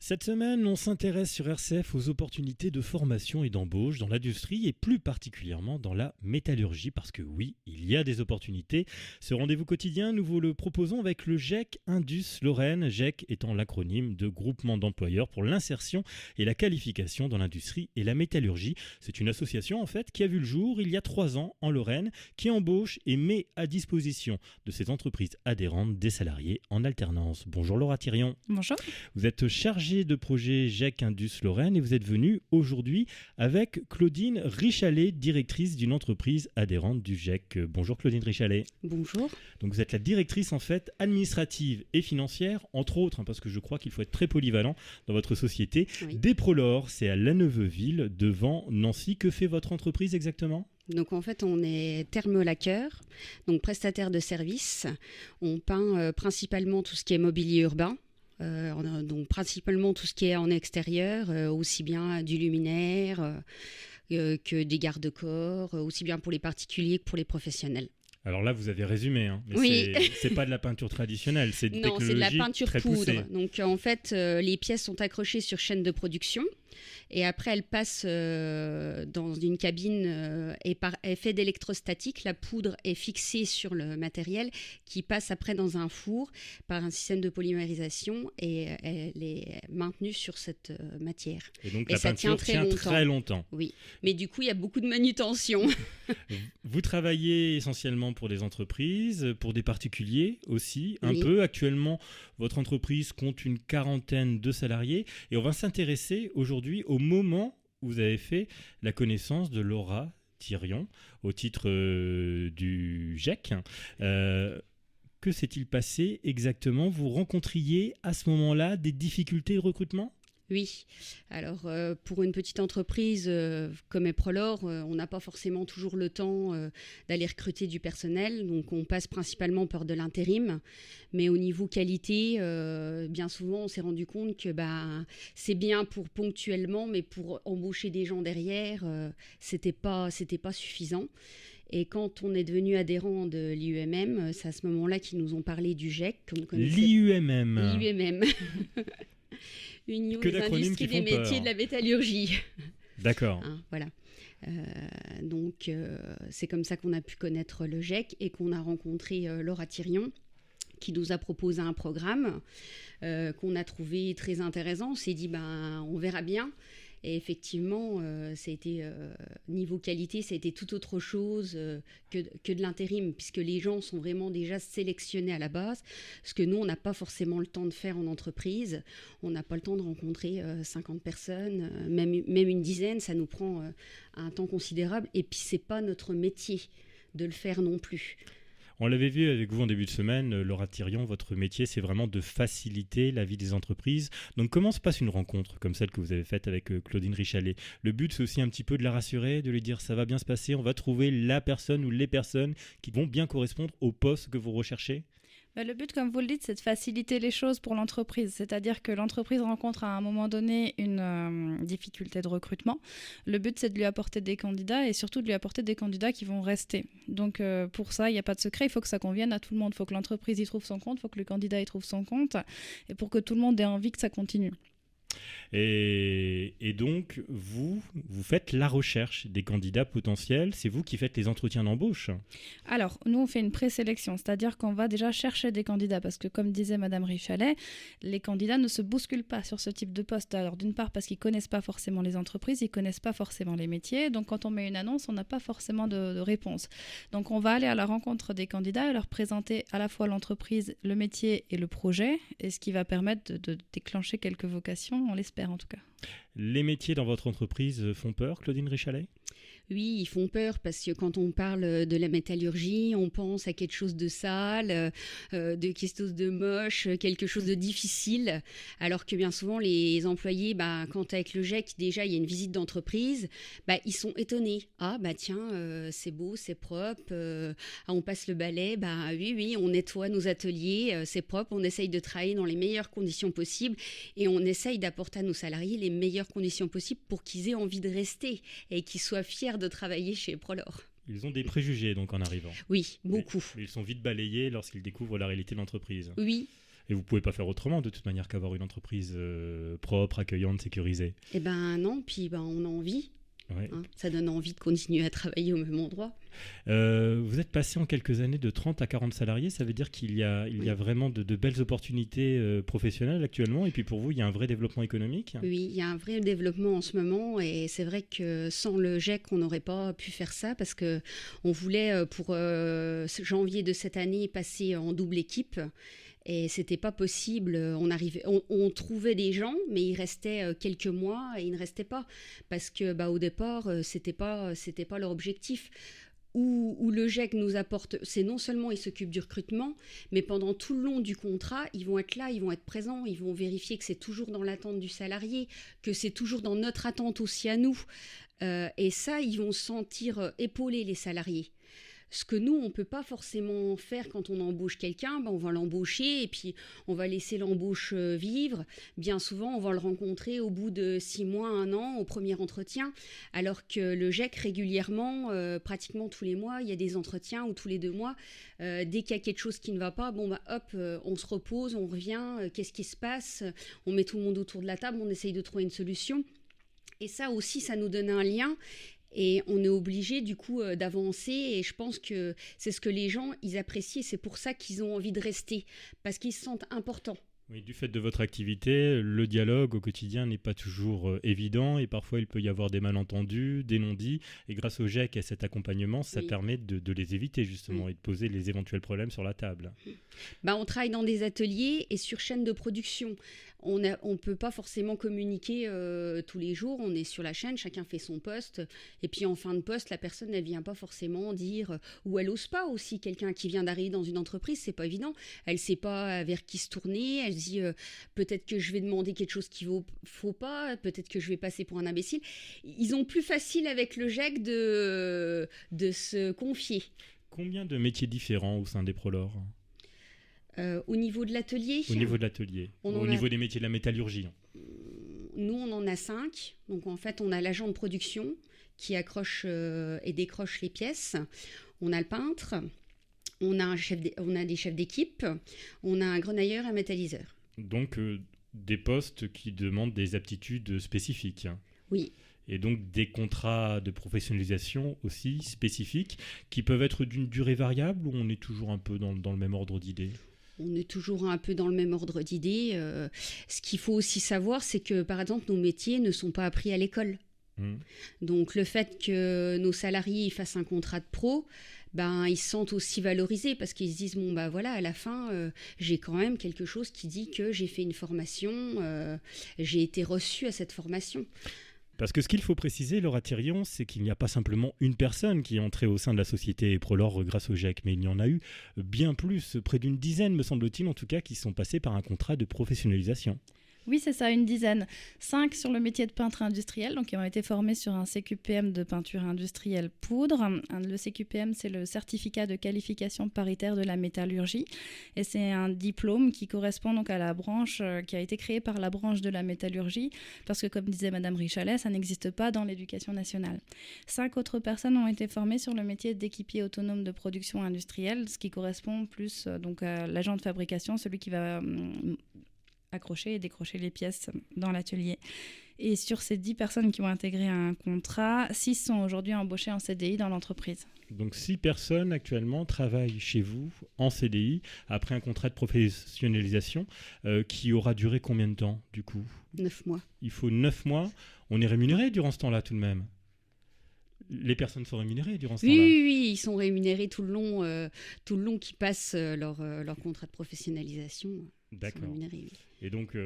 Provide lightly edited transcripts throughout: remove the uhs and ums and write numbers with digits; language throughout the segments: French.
Cette semaine, on s'intéresse sur RCF aux opportunités de formation et d'embauche dans l'industrie et plus particulièrement dans la métallurgie parce que oui, il y a des opportunités. Ce rendez-vous quotidien, nous vous le proposons avec le GEC Indus Lorraine, GEC étant l'acronyme de Groupement d'employeurs pour l'insertion et la qualification dans l'industrie et la métallurgie. C'est une association en fait qui a vu le jour il y a 3 ans en Lorraine, qui embauche et met à disposition de ses entreprises adhérentes des salariés en alternance. Bonjour Laura Thirion. Bonjour. Vous êtes chargée de projet GEC Indus Lorraine et vous êtes venue aujourd'hui avec Claudine Richalet, directrice d'une entreprise adhérente du GEC. Bonjour Claudine Richalet. Bonjour. Donc vous êtes la directrice en fait administrative et financière, entre autres, parce que je crois qu'il faut être très polyvalent dans votre société. Oui. Desprolor, c'est à Laneuveville, devant Nancy. Que fait votre entreprise exactement ? Donc en fait, on est thermolaqueur, donc prestataire de services. On peint principalement tout ce qui est mobilier urbain. Donc principalement tout ce qui est en extérieur, aussi bien du luminaire que des garde-corps, aussi bien pour les particuliers que pour les professionnels. Alors là, vous avez résumé, mais oui. c'est pas de la peinture traditionnelle, c'est de non, c'est de la peinture très poudre. poussée. Donc en fait, les pièces sont accrochées sur chaîne de production et après elles passent dans une cabine et par effet d'électrostatique, la poudre est fixée sur le matériel qui passe après dans un four par un système de polymérisation et elle est maintenue sur cette matière. Et donc et la ça peinture tient très longtemps. Oui, mais du coup il y a beaucoup de manutention. Vous travaillez essentiellement pour des entreprises, pour des particuliers aussi, un Oui. peu. Actuellement, votre entreprise compte une 40aine de salariés et on va s'intéresser aujourd'hui au moment où vous avez fait la connaissance de Laura Thirion au titre du GEC. Que s'est-il passé exactement ? Vous rencontriez à ce moment-là des difficultés de recrutement ? Oui, alors pour une petite entreprise comme Eprolor, on n'a pas forcément toujours le temps d'aller recruter du personnel, donc on passe principalement par de l'intérim, mais au niveau qualité, bien souvent on s'est rendu compte que c'est bien pour ponctuellement, mais pour embaucher des gens derrière, c'était pas suffisant. Et quand on est devenu adhérent de l'IUMM, c'est à ce moment-là qu'ils nous ont parlé du GEC. L'IUMM. L'IUMM. Union Que des d'acronymes industries qui des font métiers peur. de la métallurgie. D'accord. Voilà. Donc, c'est comme ça qu'on a pu connaître le GEC et qu'on a rencontré Laura Thirion, qui nous a proposé un programme qu'on a trouvé très intéressant. On s'est dit, on verra bien. Et effectivement, ça a été, niveau qualité, ça a été tout autre chose que de l'intérim, puisque les gens sont vraiment déjà sélectionnés à la base, ce que nous, on n'a pas forcément le temps de faire en entreprise. On n'a pas le temps de rencontrer 50 personnes, même une dizaine, ça nous prend un temps considérable. Et puis, c'est pas notre métier de le faire non plus. On l'avait vu avec vous en début de semaine, Laura Thirion, votre métier, c'est vraiment de faciliter la vie des entreprises. Donc comment se passe une rencontre comme celle que vous avez faite avec Claudine Richalet ? Le but, c'est aussi un petit peu de la rassurer, de lui dire ça va bien se passer, on va trouver la personne ou les personnes qui vont bien correspondre au poste que vous recherchez ? Le but, comme vous le dites, c'est de faciliter les choses pour l'entreprise. C'est-à-dire que l'entreprise rencontre à un moment donné une difficulté de recrutement. Le but, c'est de lui apporter des candidats et surtout de lui apporter des candidats qui vont rester. Donc pour ça, il n'y a pas de secret. Il faut que ça convienne à tout le monde. Il faut que l'entreprise y trouve son compte. Il faut que le candidat y trouve son compte. Et pour que tout le monde ait envie que ça continue. Et donc, vous faites la recherche des candidats potentiels, c'est vous qui faites les entretiens d'embauche ? Alors, nous, on fait une présélection, c'est-à-dire qu'on va déjà chercher des candidats, parce que comme disait Madame Richalet, les candidats ne se bousculent pas sur ce type de poste. Alors, d'une part, parce qu'ils ne connaissent pas forcément les entreprises, ils ne connaissent pas forcément les métiers, donc quand on met une annonce, on n'a pas forcément de réponse. Donc, on va aller à la rencontre des candidats et leur présenter à la fois l'entreprise, le métier et le projet, et ce qui va permettre de déclencher quelques vocations, on l'espère en tout cas. Les métiers dans votre entreprise font peur, Claudine Richalet ? Oui, ils font peur parce que quand on parle de la métallurgie, on pense à quelque chose de sale, de quelque chose de moche, quelque chose de difficile. Alors que bien souvent, les employés, quand avec le GEC, déjà, il y a une visite d'entreprise, ils sont étonnés. Ah, tiens, c'est beau, c'est propre. On passe le balai. Oui, on nettoie nos ateliers, c'est propre. On essaye de travailler dans les meilleures conditions possibles et on essaye d'apporter à nos salariés les meilleures conditions possibles pour qu'ils aient envie de rester et qu'ils soient fiers de travailler chez Eprolor. Ils ont des préjugés donc en arrivant. Oui, beaucoup. Mais ils sont vite balayés lorsqu'ils découvrent la réalité de l'entreprise. Oui. Et vous ne pouvez pas faire autrement de toute manière qu'avoir une entreprise propre, accueillante, sécurisée. Eh ben non, puis on a envie. Ouais. Ça donne envie de continuer à travailler au même endroit. Vous êtes passé en quelques années de 30 à 40 salariés, ça veut dire qu'il y a vraiment de belles opportunités professionnelles actuellement, et puis pour vous, il y a un vrai développement économique? Oui, il y a un vrai développement en ce moment, et c'est vrai que sans le GEC, on n'aurait pas pu faire ça, parce qu'on voulait, pour janvier de cette année, passer en double équipe. Et c'était pas possible. On trouvait des gens, mais il restait quelques mois et ils ne restaient pas parce que au départ c'était pas leur objectif. Où le GEC nous apporte, c'est non seulement ils s'occupent du recrutement, mais pendant tout le long du contrat, ils vont être là, ils vont être présents, ils vont vérifier que c'est toujours dans l'attente du salarié, que c'est toujours dans notre attente aussi à nous. Et ça, ils vont se sentir épaulés, les salariés. Ce que nous, on ne peut pas forcément faire quand on embauche quelqu'un, on va l'embaucher et puis on va laisser l'embauche vivre. Bien souvent, on va le rencontrer au bout de 6 mois, 1 an, au premier entretien, alors que le GEC, régulièrement, pratiquement tous les mois, il y a des entretiens, ou tous les 2 mois. Dès qu'il y a quelque chose qui ne va pas, on se repose, on revient, qu'est-ce qui se passe? On met tout le monde autour de la table, on essaye de trouver une solution. Et ça aussi, ça nous donne un lien. Et on est obligé du coup d'avancer, et je pense que c'est ce que les gens ils apprécient, et c'est pour ça qu'ils ont envie de rester, parce qu'ils se sentent importants. Oui, du fait de votre activité, le dialogue au quotidien n'est pas toujours évident, et parfois il peut y avoir des malentendus, des non-dits, et grâce au GEC et à cet accompagnement, ça permet de les éviter justement et de poser les éventuels problèmes sur la table. On travaille dans des ateliers et sur chaîne de production. On ne peut pas forcément communiquer tous les jours, on est sur la chaîne, chacun fait son poste, et puis en fin de poste, la personne ne vient pas forcément dire, ou elle n'ose pas aussi. Quelqu'un qui vient d'arriver dans une entreprise, c'est pas évident, elle ne sait pas vers qui se tourner, elle se dit peut-être que je vais demander quelque chose qu'il ne faut pas, peut-être que je vais passer pour un imbécile. Ils ont plus facile avec le GEC de se confier. Combien de métiers différents au sein des Prolor ? Au niveau de l'atelier. Au niveau de l'atelier. Au niveau des métiers de la métallurgie. Nous, on en a 5. Donc, en fait, on a l'agent de production qui accroche et décroche les pièces. On a le peintre. On a des chefs d'équipe. On a un grenailleur et un métalliseur. Donc, des postes qui demandent des aptitudes spécifiques. Oui. Et donc des contrats de professionnalisation aussi spécifiques qui peuvent être d'une durée variable, ou on est toujours un peu dans le même ordre d'idées ? On est toujours un peu dans le même ordre d'idées. Ce qu'il faut aussi savoir, c'est que, par exemple, nos métiers ne sont pas appris à l'école. Donc, le fait que nos salariés fassent un contrat de pro, ils se sentent aussi valorisés parce qu'ils se disent, à la fin, j'ai quand même quelque chose qui dit que j'ai fait une formation, j'ai été reçu à cette formation. Parce que ce qu'il faut préciser, Laura Thirion, c'est qu'il n'y a pas simplement une personne qui est entrée au sein de la société Prolor grâce au GEC, mais il y en a eu bien plus, près d'une dizaine, me semble-t-il, en tout cas, qui sont passés par un contrat de professionnalisation. Oui, c'est ça, une dizaine. 5 sur le métier de peintre industriel, donc qui ont été formés sur un CQPM de peinture industrielle poudre. Le CQPM, c'est le certificat de qualification paritaire de la métallurgie. Et c'est un diplôme qui correspond donc à la branche qui a été créée par la branche de la métallurgie, parce que comme disait Madame Richalet, ça n'existe pas dans l'éducation nationale. 5 autres personnes ont été formées sur le métier d'équipier autonome de production industrielle, ce qui correspond plus donc à l'agent de fabrication, celui qui va accrocher et décrocher les pièces dans l'atelier. Et sur ces 10 personnes qui ont intégré un contrat, 6 sont aujourd'hui embauchées en CDI dans l'entreprise. Donc 6 personnes actuellement travaillent chez vous en CDI après un contrat de professionnalisation qui aura duré combien de temps du coup ? 9 mois. Il faut 9 mois. On est rémunéré durant ce temps-là tout de même ? Les personnes sont rémunérées durant ce temps-là ? Oui, ils sont rémunérés tout le long qu'ils passent leur contrat de professionnalisation. D'accord. Et donc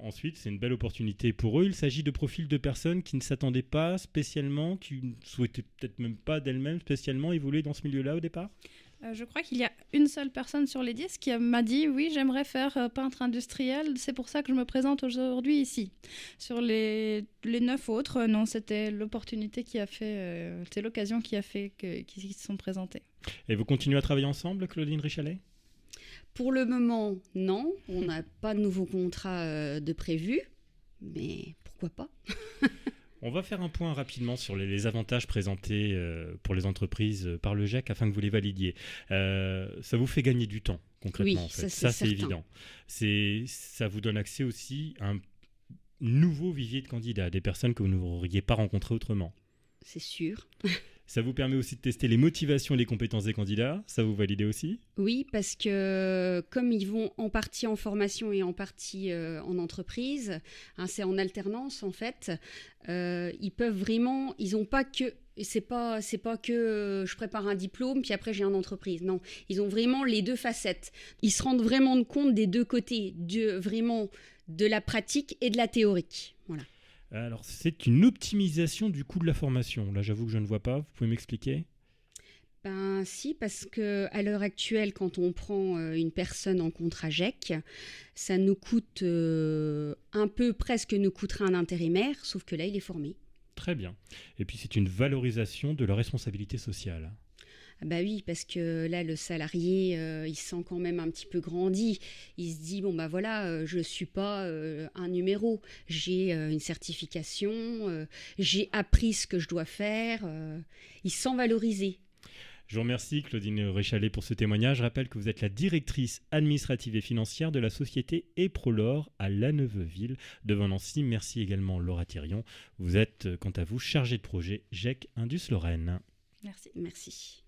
ensuite, c'est une belle opportunité pour eux. Il s'agit de profils de personnes qui ne s'attendaient pas spécialement, qui ne souhaitaient peut-être même pas d'elles-mêmes spécialement évoluer dans ce milieu-là au départ ? Je crois qu'il y a une seule personne sur les 10 qui m'a dit « Oui, j'aimerais faire peintre industriel, c'est pour ça que je me présente aujourd'hui ici ». Sur les 9 autres, non, c'était l'opportunité qui a fait, c'est l'occasion qui a fait qu'ils se sont présentés. Et vous continuez à travailler ensemble, Claudine Richalet ? Pour le moment, non. On n'a pas de nouveau contrat de prévu, mais pourquoi pas ? On va faire un point rapidement sur les avantages présentés pour les entreprises par le GEC afin que vous les validiez. Ça vous fait gagner du temps, concrètement. Oui, en fait. ça, C'est évident. Ça vous donne accès aussi à un nouveau vivier de candidats, des personnes que vous n'auriez pas rencontrées autrement. C'est sûr. Ça vous permet aussi de tester les motivations et les compétences des candidats. Ça vous valide aussi? Oui, parce que comme ils vont en partie en formation et en partie en entreprise, hein, c'est en alternance en fait, ils peuvent vraiment, ils n'ont pas que, c'est pas que je prépare un diplôme puis après j'ai une entreprise. Non, ils ont vraiment les deux facettes. Ils se rendent vraiment compte des deux côtés, vraiment de la pratique et de la théorique. Voilà. Alors, c'est une optimisation du coût de la formation. Là, j'avoue que je ne vois pas. Vous pouvez m'expliquer? Ben si, parce que à l'heure actuelle, quand on prend une personne en contrat GEC, ça nous coûte un peu, presque nous coûterait un intérimaire, sauf que là, il est formé. Très bien. Et puis, c'est une valorisation de la responsabilité sociale. Ah bah oui, parce que là, le salarié, il se sent quand même un petit peu grandi. Il se dit, bon bah voilà, je ne suis pas un numéro. J'ai une certification, j'ai appris ce que je dois faire. Il se sent valorisé. Je vous remercie, Claudine Réchalet, pour ce témoignage. Je rappelle que vous êtes la directrice administrative et financière de la société Eprolor à La Neuveville, devant Nancy. Merci également, Laura Thirion. Vous êtes, quant à vous, chargée de projet GEC Indus Lorraine. Merci. Merci.